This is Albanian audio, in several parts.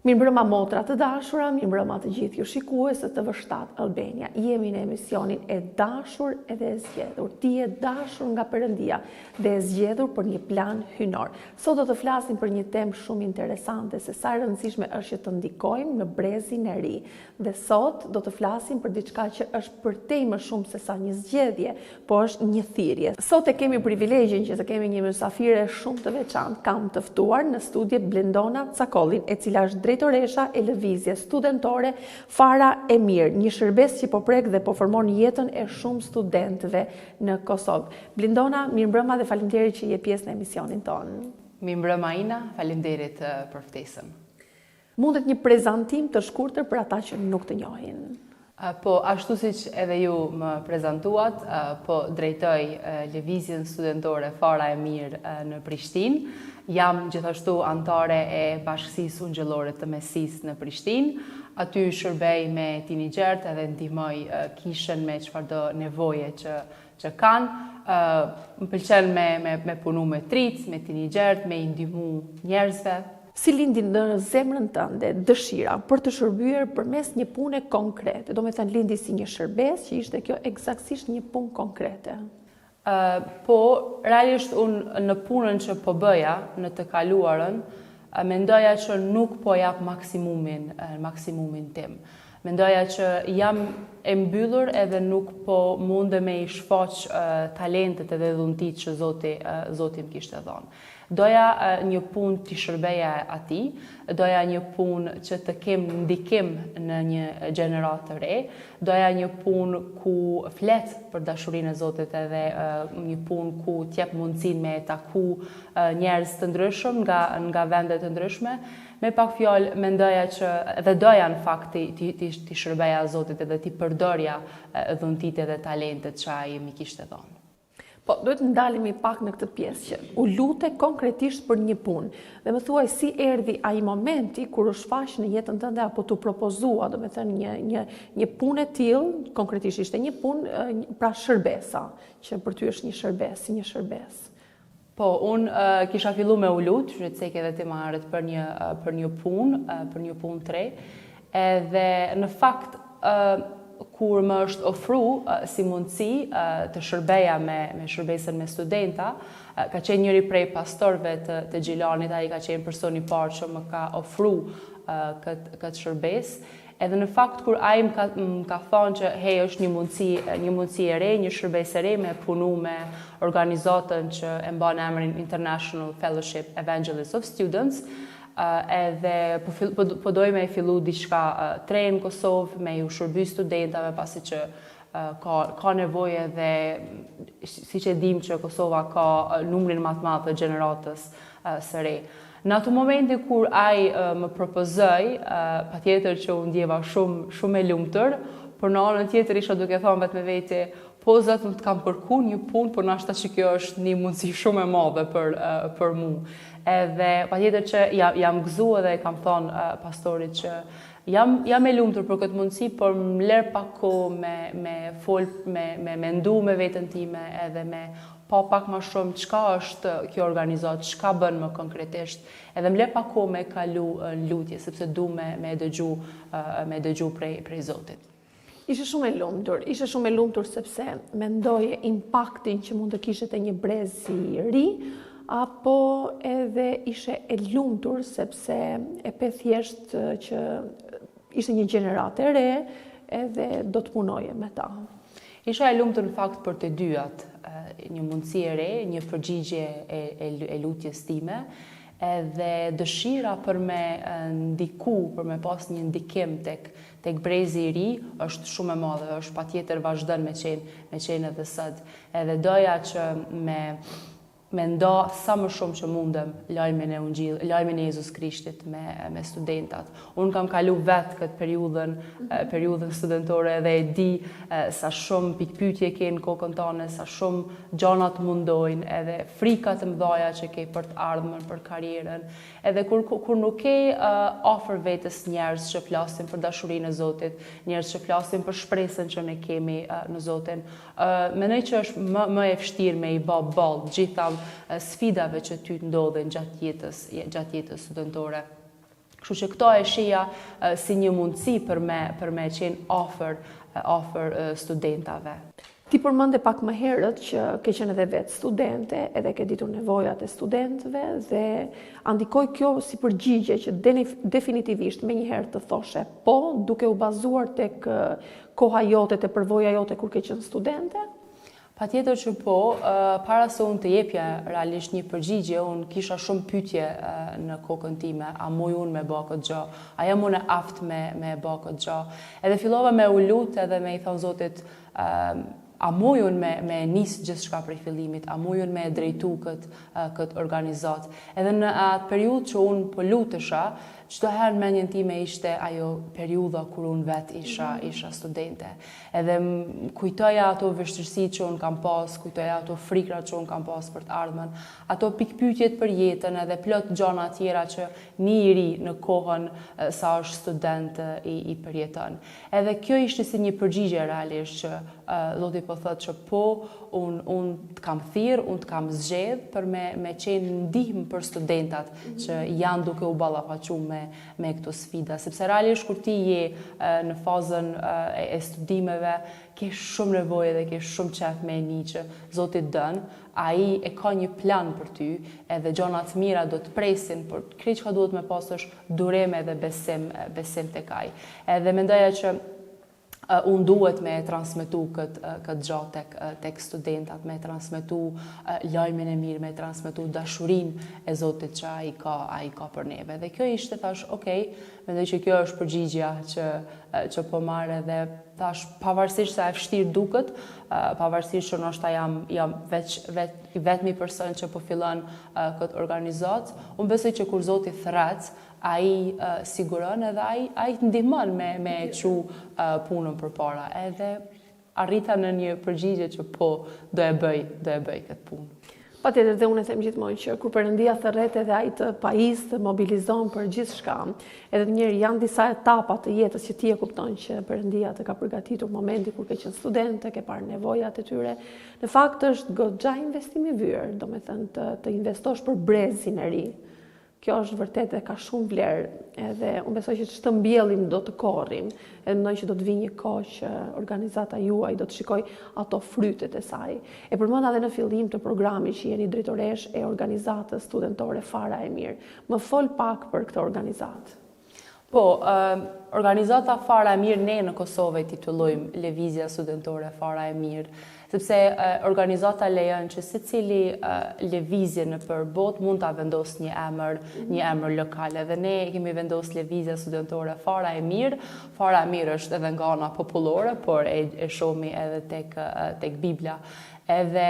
Mirëmbrëma motra të dashura, mirëmbrëma të gjithë ju shikuesët të V7 Albania. Jemi në emisionin e dashur edhe e zgjedhur. Ti e dashur nga Perëndia dhe e zgjedhur për një plan hynor. Sot do të flasim për një temë shumë interesante, se sa e rëndësishme është që të ndikojmë në brezin e ri. Dhe sot do të flasim për diçka që është përtej më shumë se sa një zgjedhje, po është një thirrje. Sot e kemi privilegjin që të kemi një mysafire shumë të veçantë. Kam të ftuar në studie Blendona Cakollin, e cila është drejtoresha e lëvizjes studentore Fara e Mirë, një shërbes që po prek dhe po formon jetën e shumë studentëve në Kosovë. Blendona, mirëmbrëma dhe faleminderit që je pjesë në emisionin tonë. Mirëmbrëma Ina, faleminderit për ftesën. Mundet një prezantim të shkurtër për ata që nuk të njohin? Po, ashtu siç edhe ju më prezantuat, po drejtoj lëvizjen studentore Fara e Mirë në Prishtinë. Jam gjithashtu anëtare e Bashkësisë Ungjëllore të Mesisë në Prishtinë. Aty shërbej me tinigjerët edhe ndihmoj kishën me çfarëdo nevoje që kanë. Më pëlqen me punu me tric, me tinigjerët, me i ndihmu njerëzve. Si lindi në zemrën tënde dëshira për të shërbyer përmes një pune konkrete? Do me thënë lindi si një shërbes që ishte kjo eksaktësisht një punë konkrete? Po, realisht unë në punën që po bëja në të kaluarën, mendoja që nuk po jap maksimumin tim. Mendoja që jam e mbyllur edhe nuk po munde me i shfaq talentet edhe dhuntit që Zoti më kishte dhënë. Doja një punë të shërbeja atij, doja një punë që të kem ndikim në një gjenerat të re, doja një punë ku flet për dashurinë e Zotit edhe një punë ku t'jep mundësinë me taku njerëz të ndryshëm nga vende të ndryshme. Me pak fjalë mendoja që dhe doja në fakt të shërbeja Zotit edhe t'i përdorja dhuntitë dhe talentet që ai më kishte dhënë. Po, duhet të ndalemi pak në këtë pjesë që u lute konkretisht për një punë. Dhe më thuaj si erdhi ai momenti kur u shfaq në jetën tënde apo t'u propozua, do me thënë një punë e tillë, konkretisht ishte një punë, pra shërbesa, që për ty është një shërbes, si një shërbes. Po, unë kisha fillu me u lut, që të cek edhe ti marrët për një punë të re, edhe në fakt kur më është ofru si mundësi të shërbeja me shërbesën me studenta, ka qenë njëri prej pastorëve të Gjilanit, ai ka qenë personi i parë që më ka ofru këtë shërbes. Edhe në fakt kur ai më ka thonë që hey, është një mundësi e re, një shërbes e re me punu me organizatën që e mban emrin International Fellowship Evangelists of Students, edhe po doj me fillu diçka tre në Kosovë, me ju shërby studentave pasi që ka nevojë dhe siç e dim që Kosova ka numrin më të madh të gjeneratës së re. Në atë momenti kur ai më propozoi, patjetër që u ndjeva shumë e lumtur, por në anën tjetër isha duke thënë vetë me vete, po Zot më të kam kërkuar një punë, por nashta që kjo është një mundësi shumë e madhe për mua. Edhe patjetër që jam gëzuar dhe kam thonë pastorit që jam e lumtur për këtë mundësi, por më lër pak kohë me mendu me veten time edhe me pa pak më shumë çka është kjo organizatë, çka bën më konkretisht, edhe më lër pak kohë me kalu në lutje sepse du me dëgju prej Zotit. Ishe shumë e lumtur sepse mendoje impaktin që mund të kishte një brez i ri, apo edhe ishe e lumtur sepse e pe thjesht që ishte një gjenerat e re edhe do të punoje me ta? Isha e lumtur në fakt për të dyat, një mundësi e re, një përgjigje e lutjes time, edhe dëshira për me ndiku, për me pas një ndikim tek brezi i ri është shumë e madhe, është patjetër vazhdon me qenë edhe sot. Edhe doja që me nda sa më shumë që mundem lajmin e Jezus Krishtit me studentat. Unë kam kalu vetë këtë periudhën studentore edhe e di sa shumë pikpyetje ke në kokën tane, sa shumë gjanat mundojnë, edhe frikat të mëdhaja që ke për të ardhmen, për karrierën. Edhe kur nuk ke afër vetës njerëz që flasin për dashurinë e Zotit, njerëz që flasin për shpresën që ne kemi në Zotin, mendoj që është më e vështirë me i bë ballë gjitha sfidave që ty të ndodhen gjatë jetës studentore. Kështu që këto e shija si një mundësi për me qenë offer studentave. Ti përmende pak më herët që ke qenë edhe vetë studente, edhe ke ditur nevojat e studentëve dhe andikoj kjo si përgjigje që definitivisht me njëherë të thoshe po, duke u bazuar tek koha jote, te përvoja jote kur ke qenë studente? Patjetër që po, para se unë të jepja realisht një përgjigje, unë kisha shumë pyetje në kokën time, a muj unë me bë këtë gjë, a jam unë e aft me bë këtë gjë. Edhe fillova me u lut edhe me i thon Zotit, a muj unë me nis gjithçka prej fillimit, a muj unë me drejtu këtë organizat. Edhe në atë periudhë që unë po lutesha, çdo herë në mendjen time ishte ajo periudha kur unë vetë isha studente. Edhe kujtoja ato vështirësitë që unë kam pas, kujtoja ato frikrat që unë kam pas për të ardhmen, ato pikpyetjet për jetën edhe plot gjëra tjera që një i ri në kohën sa është student i përjeton. Edhe kjo ishte si një përgjigje realisht që Zoti po thotë që po, unë të kam thirr, unë të kam zgjedh për me qenë ndihmë për studentat që janë duke u ballafaqur me këto sfida, sepse realisht kur ti je në fazën e studimeve, ke shumë nevojë dhe ke shumë qef me një që Zoti dën, ai e ka një plan për ty, edhe gjëra të mira do të presin, por krejt çka duhet me pas është durim edhe besim tek ai. Edhe mendoja që unë duhet me transmetu këtë gjatë tek studentat, me transmetu lajmin e mirë, me transmetu dashurinë e Zotit që ai ka për neve. Dhe kjo ishte, thash, mendoj që kjo është përgjigjja që po marr edhe thash, pavarësisht se e vështirë duket, pavarësisht që ndoshta jam i vetmi person që po fillon këtë organizat, unë besoj që kur Zoti thret, ai siguron edhe ai të ndihmon me e çu punën përpara. Edhe arrita në një përgjigje që po do e bëj këtë punë. Patjetër, dhe unë e them gjithmonë që kur Perëndia thërret edhe ai të pajis, të mobilizon për gjithçka, edhe njerë janë disa etapa të jetës që ti e kupton që Perëndia të ka përgatitur momenti kur ke qenë studente, ke parë nevojat e tyre. Në fakt është goxha investim i vyer, domethënë të investosh për brezin e ri. Kjo është vërtet dhe ka shumë vlerë, edhe unë besoj që çdo mbjellim do të korrim, edhe mendoj që do të vijë një kohë që organizata juaj do të shikoj ato frytet e saj. E përmenda edhe në fillim të programit që jeni drejtoresh e organizatës studentore Fara e Mirë. Më fol pak për këtë organizatë. Po, organizata Fara e Mirë, ne në Kosovë titullojmë Lëvizja Studentore Fara e Mirë, sepse organizata lejon që secili lëvizje nëpër botë mund ta vendos një emër lokal. Dhe ne kemi vendosur Lëvizja Studentore Fara e Mirë. Fara e Mirë është edhe nga ana popullore, por e shohmi edhe tek Bibla. Edhe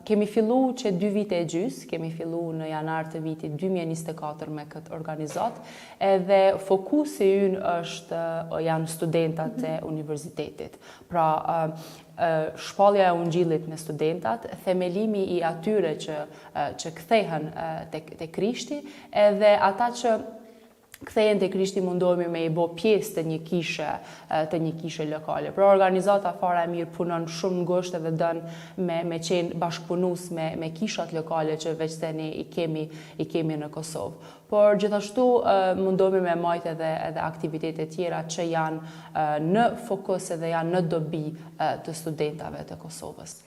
kemi fillu që 2 vite e gjys, kemi fillu në janar të vitit 2024 me këtë organizat, edhe fokusi ynë janë studentat e universitetit. Pra, shpallja e ungjillit me studentat, themelimi i atyre që kthehen te Krishti, edhe ata që kthehen te Krishti mundohemi me i bë pjesë të një kishe lokale. Pra organizata Fara e Mirë punon shumë ngushtë dhe don me qenë bashkëpunues me kishat lokale që veç se ne i kemi në Kosovë. Por gjithashtu mundohemi me majt edhe aktivitete tjera që janë në fokus edhe janë në dobi të studentave të Kosovës.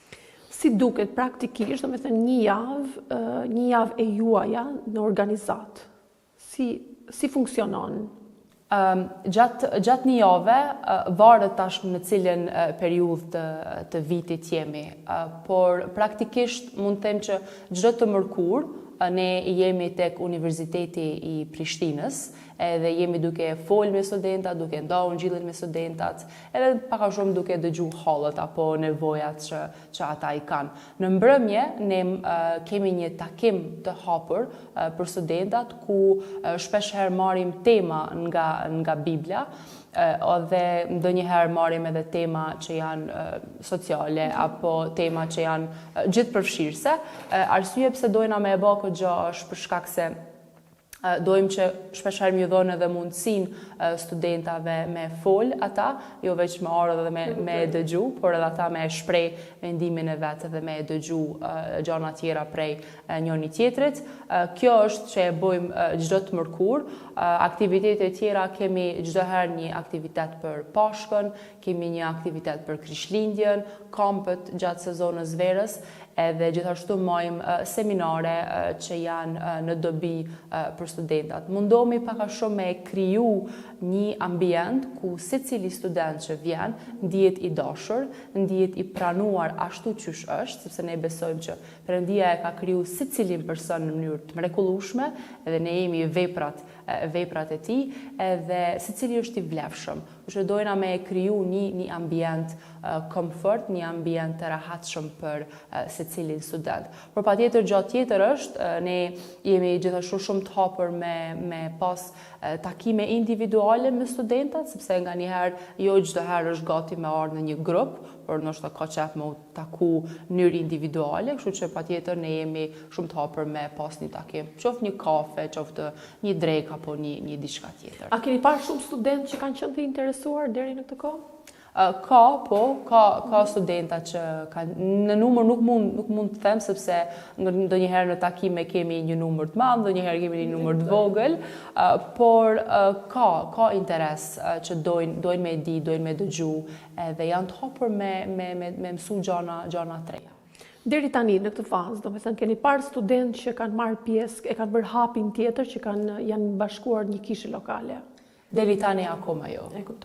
Si duket praktikisht, domethënë një javë e juaja në organizat? Si funksionon? Gjatë një jave, varet tash në cilën periudhë të vitit jemi, por praktikisht mund të them që çdo të mërkur ne jemi tek Universiteti i Prishtinës, edhe jemi duke fol me studentat, duke nda ungjillin me studentat, edhe pak a shumë duke dëgju hallet apo nevojat që ata i kanë. Në mbrëmje, ne kemi një takim të hapur për studentat, ku shpeshherë marrim tema nga Bibla, dhe ndonjëherë marrim edhe tema që janë sociale apo tema që janë gjithë përfshirëse. Arsye pse dojna me e bë këtë gjë është për shkak se Dojmë që shpeshherë më dhonë edhe mundësinë studentave me fol ata, jo veç me orë dhe me dëgju, por edhe ata me shpreh mendimin e vetë dhe me dëgju gjëra tjera prej njëri tjetrit. Kjo është që e bëjmë çdo të mërkur. Aktivitete tjera kemi çdo herë një aktivitet për Pashkën, kemi një aktivitet për Krishtlindjen, kampët gjatë sezonës verës, edhe gjithashtu mojmë seminare që janë në dobi për studentat. Mundohemi paka shumë me kriju një ambient ku secili student që vjen ndihet i dashur, ndihet i pranuar ashtu qysh është, sepse ne besojmë që Perëndia e ka kriju secilin person në mënyrë të mrekullueshme, edhe ne jemi veprat e tij, edhe secili është i vlefshëm. Që dojna me kriju një ambient komfort, një ambient të rehatshëm për secilin student. Por patjetër gjatë tjetër është, ne jemi gjithashtu shumë të hapur me pas takime individuale me studentat, sepse nga njëherë jo çdo herë është gati me ardhur në një grup, por ndoshta ka qef me u taku në mënyrë individuale, kështu që patjetër ne jemi shumë të hapur me pas një takim, qoftë një kafe, qoftë një drekë apo një diçka tjetër. A keni parë shumë studentë që kanë qenë të interesuar deri në këtë kohë? Ka studenta që në numër nuk mund të them, sepse ndonjëherë në takime kemi një numër të madh, ndonjëherë kemi një numër të vogël, por ka interes që dojnë me di, dojnë me dëgju, edhe janë të hapur me mësu gjana të reja. Deri tani në këtë fazë, domethënë keni parë studentë që kanë marrë pjesë, e kanë bërë hapin tjetër që janë bashkuar një kishë lokale? Deri tani akoma jo.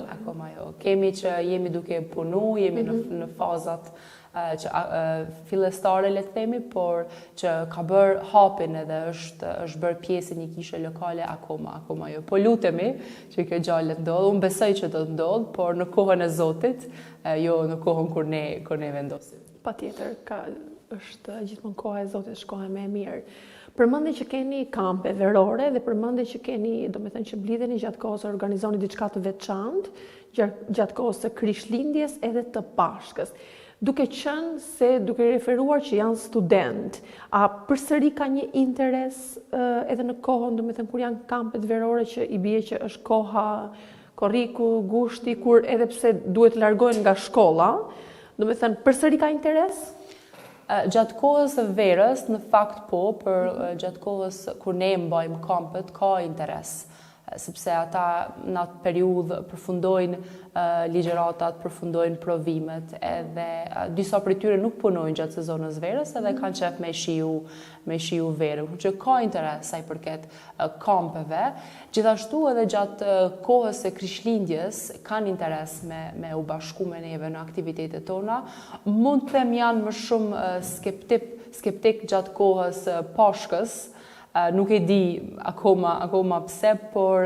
Akoma jo. Kemi që jemi duke punu, jemi në fazat që fillestare le të themi, por që ka bërë hapin edhe është bërë pjesë një kishe lokale akoma jo. Po lutemi që kjo gjallë të ndodhë, unë besoj që do të ndodhë, por në kohën e Zotit, jo në kohën kur ne vendosim. Patjetër, është gjithmonë koha e Zotit, është koha më e mirë. Përmendni që keni kampe verore dhe përmendni që keni, domethënë që blidheni gjatë kohës së organizoni diçka të veçantë, gjatë kohës së Krishtlindjes edhe të Pashkës. Duke referuar që janë student, a përsëri ka një interes edhe në kohën, domethënë kur janë kampet verore që i bie që është koha korriku, gushti, kur edhe pse duhet të largohen nga shkolla, domethënë përsëri ka interes? Gjatë kohës së verës, në fakt po, për gjatë kohës kur ne mbajmë kampet, ka interes. Sepse ata në atë periudhë përfundojnë ligjëratat, përfundojnë provimet, edhe disa prej tyre nuk punojnë gjatë sezonës verës, edhe kanë qef me shiu verën, që ka interes sa i përket kampeve. Gjithashtu edhe gjatë kohës së Krishtlindjes kanë interes me u bashku me neve në aktivitetet tona. Mund të them janë më shumë skeptik gjatë kohës Pashkës. Nuk e di akoma pse, por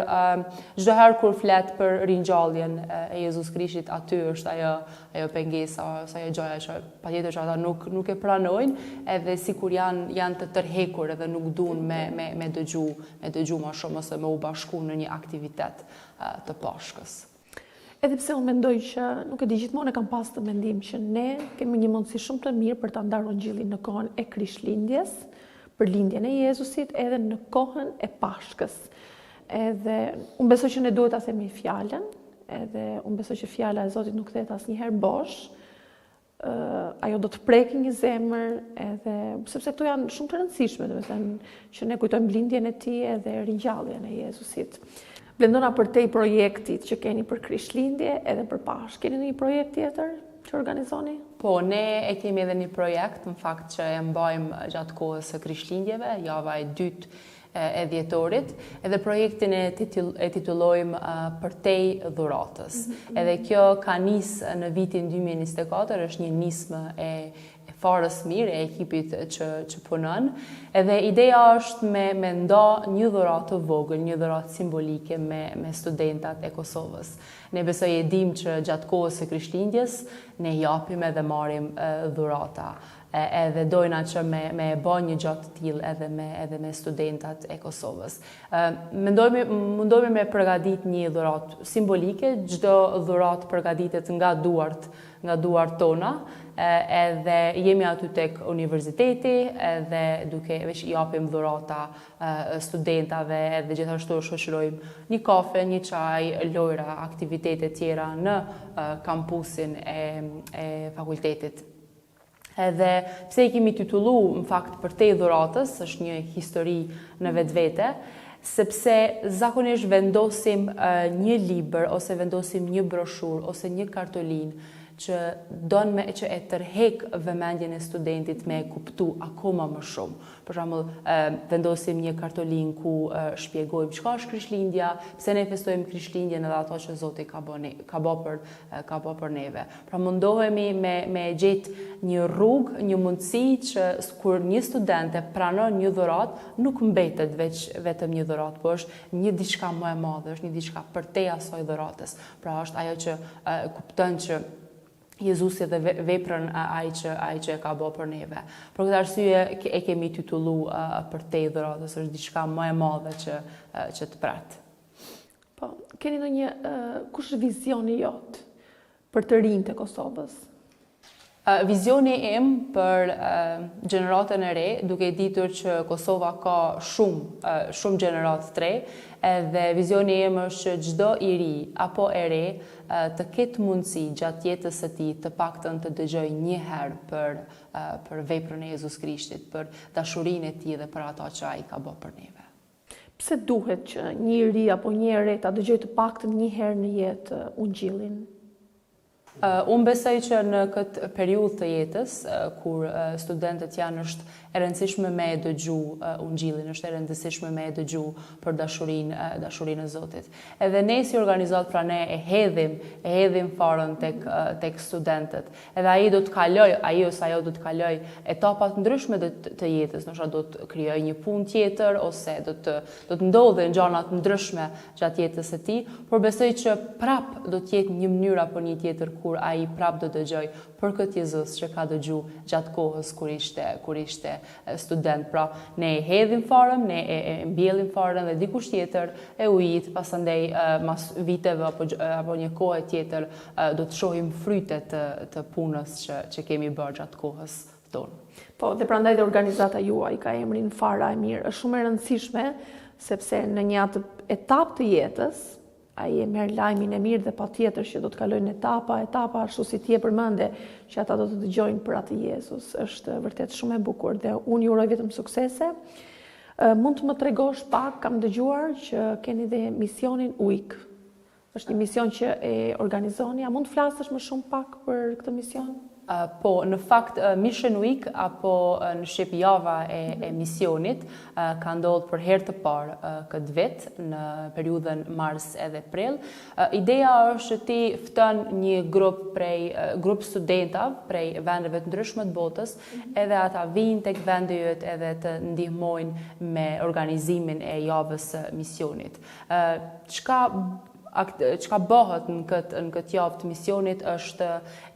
çdo herë kur flet për ringjalljen e Jezus Krishtit, aty është ajo pengesa, ajo gjëja që patjetër që ata nuk e pranojnë, edhe sikur janë të tërhekur edhe nuk duan me dëgju më shumë ose me u bashku në një aktivitet të Pashkës. Edhe pse unë mendoj që nuk e di, gjithmonë e kam pas të mendim që ne kemi një mundësi shumë të mirë për ta ndarë Ungjillin në kohën e Krishtlindjes, për lindjen e Jezusit, edhe në kohën e Pashkës. Edhe unë besoj që ne duhet ta themi fjalën, edhe unë besoj që fjala e Zotit nuk kthehet asnjëherë bosh. Ajo do të prekë një zemër, edhe sepse këto janë shumë të rëndësishme, domethënë që ne kujtojmë lindjen e tij edhe ringjalljen e Jezusit. Blendona, për te i projektit që keni për Krishtlindje edhe për Pashkë, keni një projekt tjetër që organizoni? Po, ne e kemi edhe një projekt, në fakt që e mbajmë gjatë kohës së Krishtlindjeve, java e 2 e dhjetorit, edhe projektin e titullojmë Përtej dhuratës. Edhe kjo ka nisë në vitin 2024, është një nismë e farës mirë e ekipit që punon. Edhe ideja është me nda një dhuratë të vogël, një dhuratë simbolike me studentat e Kosovës. Ne besoj e dim që gjatë kohës së Krishtlindjes ne japim edhe marrim dhurata. edhe dojna që me bë një gjatë të tillë edhe me studentat e Kosovës. Mundohemi me përgatit një dhuratë simbolike, çdo dhuratë përgatitet nga duart tona, edhe jemi aty tek universiteti edhe duke veç japim dhurata studentave edhe gjithashtu shoqërojmë një kafe, një çaj, lojra, aktivitete tjera në kampusin e fakultetit. Edhe pse i kemi titullu në fakt për te dhuratës, është një histori në vetvete, sepse zakonisht vendosim një libër ose vendosim një broshur ose një kartolin që donë që e tërhek vëmendjen e studentit me kuptu akoma më shumë. Për shembull, vendosim një kartolin ku shpjegojmë çka është Krishtlindja, pse ne festojmë Krishtlindjen edhe ato që Zoti ka bë për neve. Pra mundohemi me gjetë një rrugë, një mundësi që kur një student e pranon një dhuratë, nuk mbetet vetëm një dhuratë, por është një diçka më e madhe, është një diçka përtej asaj dhuratës. Pra është ajo që kupton që Jezusi dhe veprën ai që e ka bë për neve. Për këtë arsye e kemi titullu për te dhuratës, është diçka më e madhe që të prat. Po, keni kush është vizioni jot për të rinjtë e Kosovës? Vizioni im për gjeneratën e re, duke ditur që Kosova ka shumë gjeneratë të re, edhe vizioni im është që çdo i ri apo e re të ketë mundësi gjatë jetës së tij të paktën të dëgjoj një herë për veprën e Jezus Krishtit, për dashurinë e tij dhe për ato që ai ka bërë për neve. Pse duhet që një i ri apo një e re ta dëgjojë të paktën një herë në jetë Ungjillin? Unë besoj që në këtë periudhë të jetës, kur studentët janë, është e rëndësishme me e dëgju Ungjillin, është e rëndësishme me e dëgju për dashurinë e Zotit. Edhe ne si organizat, pra ne e hedhim farën tek studentët. Edhe ai do të kaloj, ai ose ajo do të kaloj etapat ndryshme të jetës, ndoshta do të krijoj një punë tjetër ose do të ndodhen gjëra të ndryshme gjatë jetës së tij, por besoj që prap do të jetë një mënyrë apo një tjetër kur ai prap do dëgjoj për këtë Jezus që ka dëgju gjatë kohës kur ishte student. Pra, ne e hedhim farën, ne e mbjellim farën dhe dikush tjetër e ujit, pasandej mas viteve apo një kohë tjetër do të shohim frytet të punës që kemi bërë gjatë kohës tonë. Po, dhe prandaj dhe organizata juaj ka emrin Fara e Mirë. Është shumë e rëndësishme sepse në një atë etapë të jetës ai e merr lajmin e mirë dhe patjetër që do të kalojnë etapa ashtu si ti e përmende, që ata do të dëgjojnë për atë Jezus. Është vërtet shumë e bukur dhe unë ju uroj vetëm suksese. Mund të më tregosh pak, kam dëgjuar që keni dhe misionin UIK. Është një mision që e organizoni, a mund të flasësh më shumë pak për këtë mision? Po, në fakt, Mission Week, apo në shqip java e misionit, ka ndodhur për herë të parë këtë vit, në periudhën mars edhe prill. Ideja është që ti fton një grup studentav prej vendeve të ndryshme të botës, edhe ata vinë tek vendi yt edhe të ndihmojnë me organizimin e javës së misionit. Çka bëhet në këtë javë të misionit është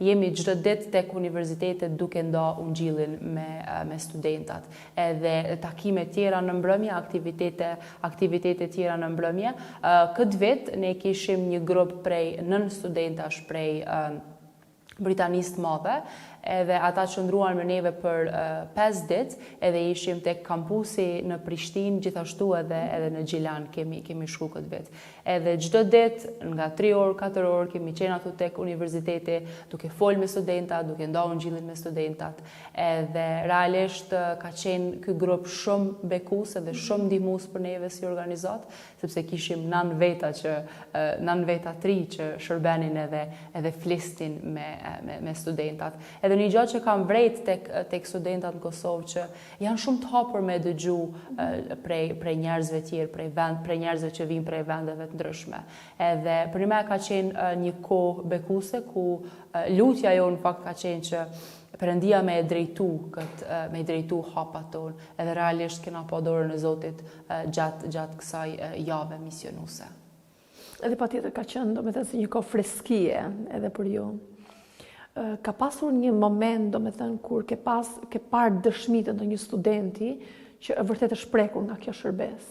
jemi çdo ditë tek universitetet duke nda Ungjillin me studentat. Edhe takime tjera në mbrëmje, aktivitete tjera në mbrëmje. Këtë vit ne kishim një grup prej 9 studentash prej Britanisë të Madhe, edhe ata qëndruan me neve për 5 ditë, edhe ishim tek kampusi në Prishtinë, gjithashtu edhe në Gjilan kemi shku këtë vit. Edhe çdo ditë nga 3 orë, 4 orë kemi qenë atu tek universiteti, duke folë me studentat, duke nda Ungjillin me studentat. Edhe realisht ka qenë ky grup shumë bekues edhe shumë ndihmues për neve si organizat, sepse kishim 9 veta 3 që shërbenin edhe flistin me studentat. Edhe një gjë që kam vrejt tek studentat në Kosovë që janë shumë të hapur me dëgju prej njerëzve tjerë, prej njerëzve që vinë prej vendeve të ndryshme. Edhe për me ka qenë një kohë bekuese ku lutja jo në fakt ka qenë që Perëndia me e drejtu hapat tonë, edhe realisht kena pa dorën e Zotit gjatë kësaj jave misionuese. Edhe patjetër ka qenë domethënë si një kohë freskie edhe për ju. ka pasur një moment, do me thënë, kur ke parë dëshmitën të një studenti që vërtet është prekur nga kjo shërbes?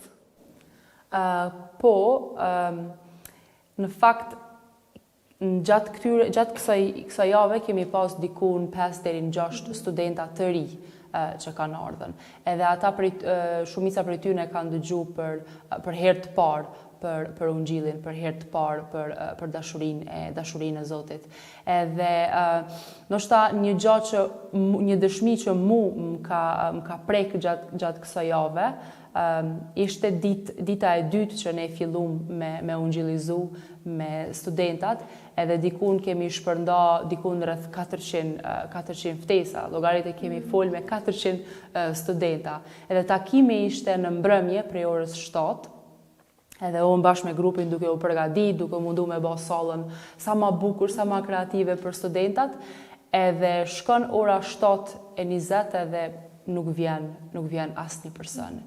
Në fakt, gjatë kësaj jave kemi pas dikun 5 deri në 6 studenta të ri që kanë ardhen. Edhe ata shumica prej tyre kanë dëgju për herë të parë për ungjillin, për herë të parë për dashurinë e Zotit. Edhe ndoshta një dëshmi që më ka prek gjatë kësaj jave, ishte dita e dytë që ne fillum me ungjillizu me studentat, edhe dikun kemi shpërnda dikun rreth 400 ftesa, llogarit e kemi fol me 400 studenta. Edhe takimi ishte në mbrëmje prej orës 7, edhe unë bashkë me grupin duke u përgadit, duke mundu me bë sallën sa ma bukur, sa ma kreative për studentat, edhe shkon ora 7:20 edhe nuk vjen asnjë person.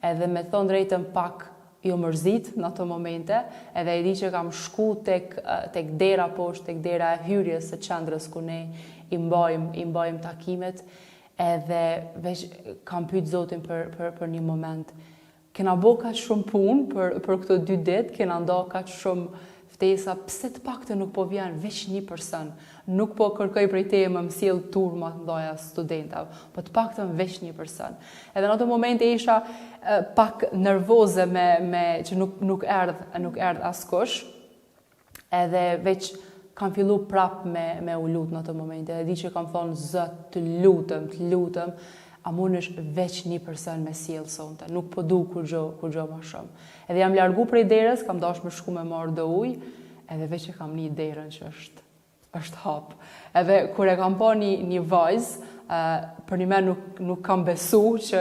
Edhe me thonë drejtën pak jo mërzit në ato momente, edhe e di që kam shku tek dera poshtë, tek dera e hyrjes së qendrës ku ne i mbajmë takimet, edhe veç kam pyet Zotin për një moment. Kena bo kaq shumë punë për këto 2 ditë, kena nda kaq shumë ftesa, pse të pakte nuk po vjen veç një person, nuk po kërkoj prej teje më mësjell turma të mdoja studentave, po të pakte veç një person. Edhe në ato momente isha pak nervoze që nuk erdh askush, edhe veç kam fillu prap me u lut në ato momente, edhe di që kam thonë Zot, të lutem, a mund është veç një person me sjellë sonte, nuk po du kur gjo ma shumë. Edhe jam largu prej derës, kam dash me shku me marrë do ujë, edhe veç e kam një derën që është hap. Edhe kur e kam pa një vajzë, për një me nuk kam besu që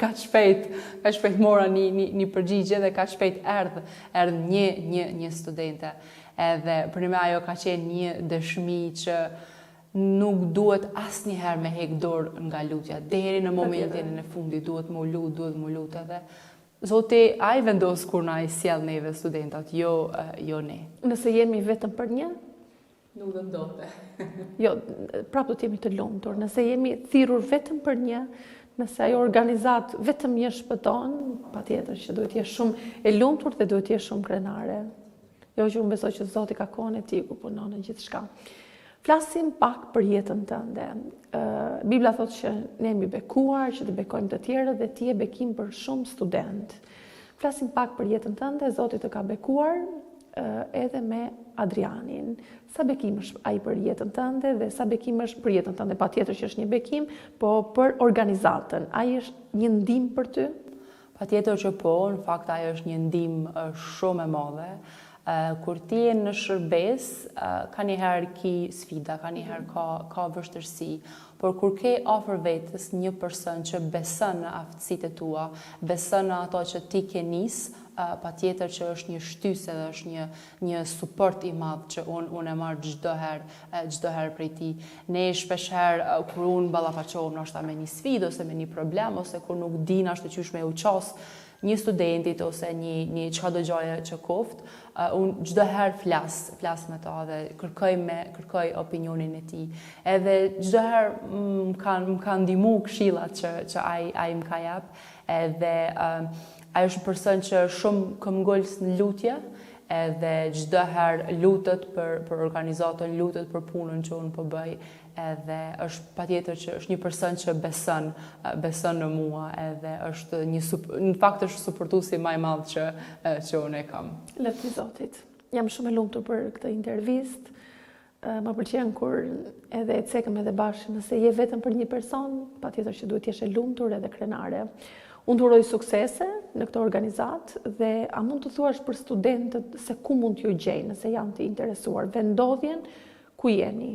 ka shpejt mora një përgjigje dhe ka shpejt erdh një studente. Edhe për një me ajo ka qenë një dëshmi që nuk duhet asnjëherë me hek dorë nga lutja. Deri në momentin e fundit duhet më lut edhe. Zoti ai vendos kur na i sjell neve studentat, jo ne. Nëse jemi vetëm për një? Nuk do ndote. Jo, prapë do të jemi të lumtur. Nëse jemi thirrur vetëm për një, nëse ajo organizat vetëm një shpëton, patjetër që duhet të jesh shumë e lumtur dhe duhet të jesh shumë krenare. Jo që unë besoj që Zoti ka kohën e tij ku punon në gjithçka. Flasim pak për jetën tënde. Bibla thotë që ne jemi bekuar, që të bekojmë të tjerët dhe ti je bekim për shumë student. Flasim pak për jetën tënde, Zoti të ka bekuar edhe me Adrianin. Sa bekim është ai për jetën tënde dhe sa bekim është për jetën tënde? Patjetër që është një bekim, po për organizatën. Ai është një ndihmë për ty? Patjetër që po, në fakt ai është një ndihmë shumë e madhe. Kur ti je në shërbes, ka njëherë ki sfida, ka njëherë ka vështërsi, por kur ke afër vetës një person që beson në aftësitë e tua, beson në ato që ti ke nis, patjetër që është një shtysë dhe është një suport i madh që unë e marr çdo herë prej ti. Ne shpeshherë kur unë ballafaqohem ndoshta me një sfidë ose me një problem ose kur nuk di na ashtu qysh me u qas një studentit ose një çdo gjë që koft, unë çdo herë flas me ta dhe kërkoj opinionin e tij. Edhe çdo herë më kanë ndihmu këshillat që ai më ka jap, edhe ai është një person që shumë këmbgulës në lutje, edhe çdo herë lutet për organizatën, lutet për punën që unë po bëj, edhe është patjetër që është një person që beson në mua, edhe është në fakt është suportuesi më i madh që unë e kam. Lëfti Zotit. Jam shumë e lumtur për këtë intervistë. Më pëlqen kur edhe e cekëm edhe bashkë, nëse je vetëm për një person, patjetër që duhet të jesh e lumtur edhe krenare. Unë të uroj suksese në këtë organizat dhe a mund të thuash për studentët se ku mund t'ju gjejnë nëse janë të interesuar, vendodhjen ku jeni?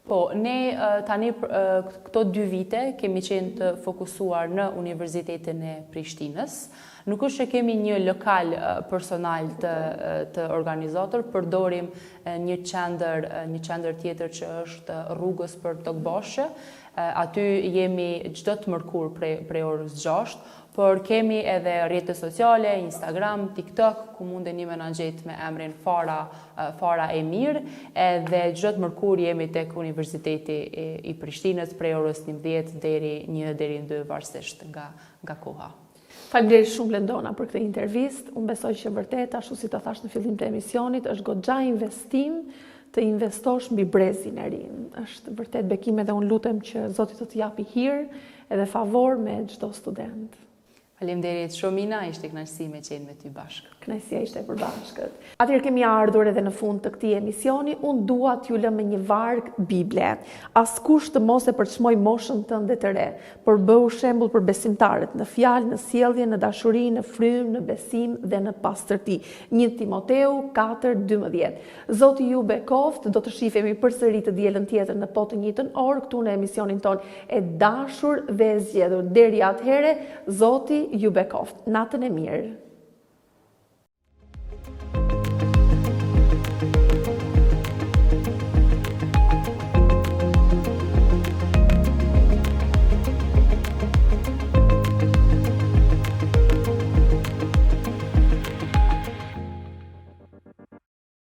Po, ne tani këto 2 vite kemi qenë të fokusuar në Universitetin e Prishtinës. Nuk është që kemi një lokal personal të organizator, përdorim një qendër tjetër që është rrugës për Tokbashkë. Aty jemi çdo të mërkur prej orës 6, por kemi edhe rrjete sociale, Instagram, TikTok, ku mundeni me na gjetë me emrin Fara e Mirë, edhe çdo të mërkur jemi tek Universiteti i Prishtinës prej orës 11 deri 1 deri 2 varësisht nga koha. Faleminderit shumë Lendona për këtë intervistë. Unë besoj që vërtet, ashtu si të thash në fillim të emisionit, është goxha investim të investosh mbi brezin e ri. Është vërtet bekim edhe unë lutem që Zoti të t'japi hir edhe favor me çdo student. Faleminderit shumë Ina, ishte kënaqësi me qenë me ty bashkë. Kënaqësia ishte e përbashkët. Atëherë kemi ardhur edhe në fund të këtij emisioni. Unë dua t'ju lëm me një varg Bible. Askush të mos e përçmoj moshën tënde të re, por bëu shembull për besimtarët në fjalë, në sjellje, në dashuri, në frymë, në besim dhe në pastërti. 1 Timoteu 4:12. Zoti ju bekoft, do të shihemi përsëri të dielën tjetër në po të njëjtën orë këtu në emisionin ton e dashur dhe e zgjedhur. Deri atëherë, Zoti ju bekoft. Natën e mirë.